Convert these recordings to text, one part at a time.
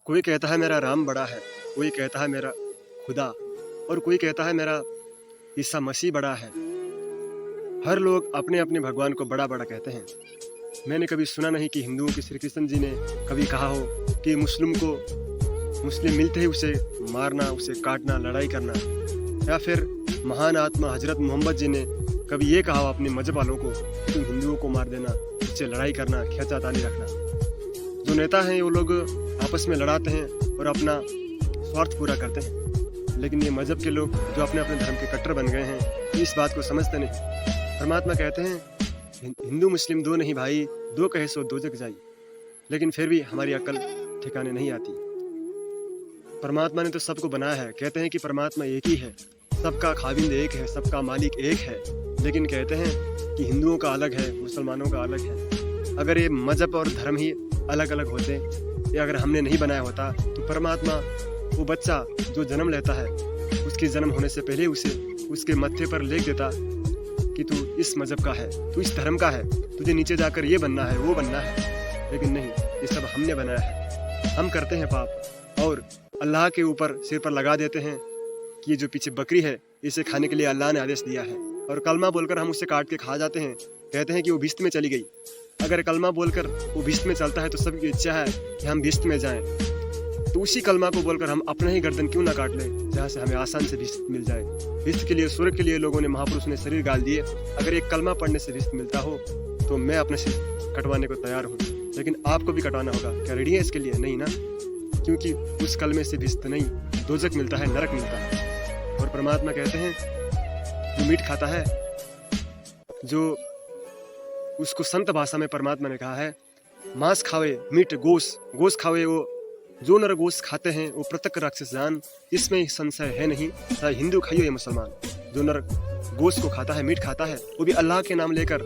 कोई कहता है मेरा राम बड़ा है, कोई कहता है मेरा खुदा, और कोई कहता है मेरा ईसा मसीह बड़ा है। हर लोग अपने अपने भगवान को बड़ा बड़ा कहते हैं। मैंने कभी सुना नहीं कि हिंदुओं के श्री कृष्ण जी ने कभी कहा हो कि मुस्लिम मिलते ही उसे मारना, उसे काटना, लड़ाई करना। या फिर महान आत्मा हजरत मोहम्मद जी ने कभी ये कहा हो अपने मजहब वालों को कि तुम हिंदुओं को मार देना, उससे लड़ाई करना, खींचातानी रखना। जो नेता हैं वो लोग आपस में लड़ाते हैं और अपना स्वार्थ पूरा करते हैं, लेकिन ये मजहब के लोग जो अपने अपने धर्म के कट्टर बन गए हैं इस बात को समझते नहीं। परमात्मा कहते हैं हिंदू मुस्लिम दो नहीं भाई, दो कहे सो दो जग जाई। लेकिन फिर भी हमारी अक्ल ठिकाने नहीं आती। परमात्मा ने तो सबको बनाया है, कहते हैं कि परमात्मा एक ही है, सबका खाविंद एक है, सबका मालिक एक है। लेकिन कहते हैं कि हिंदुओं का अलग है, मुसलमानों का अलग है। अगर ये मजहब और धर्म ही अलग अलग होते या अगर हमने नहीं बनाया होता तो परमात्मा वो बच्चा जो जन्म लेता है उसके जन्म होने से पहले उसे उसके मत्थे पर लिख देता कि तू इस मजहब का है, तू इस धर्म का है, तुझे नीचे जाकर ये बनना है, वो बनना है। लेकिन नहीं, ये सब हमने बनाया है। हम करते हैं पाप और अल्लाह के ऊपर सिर पर लगा देते हैं कि ये जो पीछे बकरी है इसे खाने के लिए अल्लाह ने आदेश दिया है, और कलमा बोलकर हम उसे काट के खा जाते हैं। कहते हैं कि वो भिस्त में चली गई। अगर कलमा बोलकर वो भिस्त में चलता है तो सबकी इच्छा है कि हम भिस्त में जाएं, तो उसी कलमा को बोलकर हम अपना ही गर्दन क्यों ना काट लें जहाँ से हमें आसान से भिस्त मिल जाए। भिस्त के लिए, स्वर्ग के लिए लोगों ने, महापुरुष ने शरीर गाल दिए। अगर एक कलमा पढ़ने से भिस्त मिलता हो तो मैं अपने सिर कटवाने को तैयार हूँ, लेकिन आपको भी कटवाना होगा। क्या रेडी है इसके लिए? नहीं ना, क्योंकि उस कलमे से भिस्त नहीं, दोजक मिलता है, नरक मिलता है। और परमात्मा कहते हैं जो मीट खाता है, जो उसको संत भाषा में परमात्मा ने कहा है मांस खावे मीट गोस खावे, वो जो नर गोस खाते हैं वो प्रत्यक्ष राक्षस जान, इसमें संशय है नहीं, चाहे हिंदू खाइयो या मुसलमान। जो नर गोस को खाता है, मीट खाता है, वो भी अल्लाह के नाम लेकर,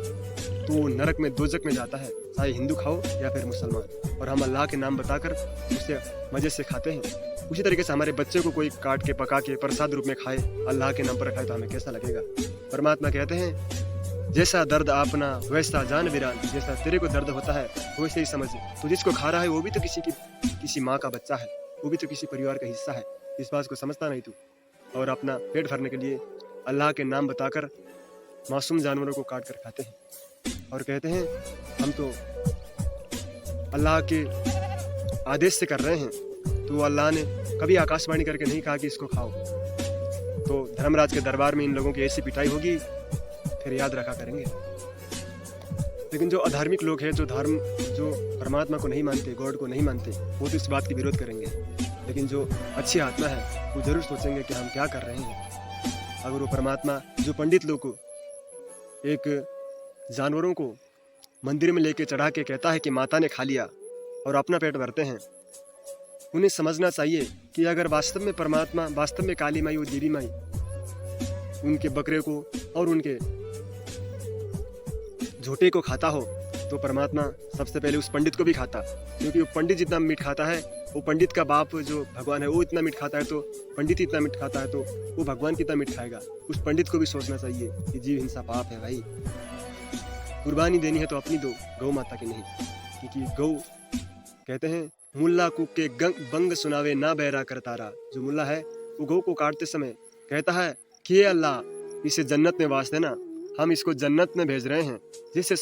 तो वो नरक में, दोजक में जाता है, चाहे हिंदू खाओ या फिर मुसलमान। और हम अल्लाह के नाम बताकर उसे मजे से खाते हैं। उसी तरीके से हमारे बच्चे को कोई काट के पका के प्रसाद रूप में खाए, अल्लाह के नाम पर खाए, तो हमें कैसा लगेगा? परमात्मा कहते हैं जैसा दर्द अपना वैसा जान वीरान, जैसा तेरे को दर्द होता है वैसे ही समझ। तो जिसको खा रहा है वो भी तो किसी माँ का बच्चा है, वो भी तो किसी परिवार का हिस्सा है। इस बात को समझता नहीं तू, और अपना पेट भरने के लिए अल्लाह के नाम बताकर मासूम जानवरों को काट कर खाते हैं और कहते हैं हम तो अल्लाह के आदेश से कर रहे हैं। तो अल्लाह ने कभी आकाशवाणी करके नहीं कहा कि इसको खाओ। तो धर्मराज के दरबार में इन लोगों की ऐसी पिटाई होगी, फिर याद रखा करेंगे। लेकिन जो अधार्मिक लोग हैं, जो परमात्मा को नहीं मानते, गॉड को नहीं मानते, वो तो इस बात की विरोध करेंगे। लेकिन जो अच्छी आत्मा है वो जरूर सोचेंगे कि हम क्या कर रहे हैं। अगर वो परमात्मा जो पंडित लोग को एक जानवरों को मंदिर में लेके चढ़ा के कहता है कि माता ने खा लिया और अपना पेट भरते हैं, उन्हें समझना चाहिए कि अगर वास्तव में परमात्मा, वास्तव में काली माई और देवी माई उनके बकरे को और उनके झोटे को खाता हो तो परमात्मा सबसे पहले उस पंडित को भी खाता। क्योंकि वो पंडित जितना मीट खाता है, वो पंडित का बाप जो भगवान है वो इतना मीट खाता है, तो पंडित इतना मीट खाता है, तो वो भगवान कितना मीट खाएगा। उस पंडित को भी सोचना चाहिए कि जीव हिंसा पाप है भाई। कुर्बानी देनी है तो अपनी दो, गौ माता की नहीं। क्योंकि गौ, कहते हैं मुल्ला कुक के बंग सुनावे ना बहरा कर तारा। जो मुल्ला है वो गौ को काटते समय कहता है कि अल्लाह इसे जन्नत में वास देना, हम इसको जन्नत में भेज रहे हैं, जिससे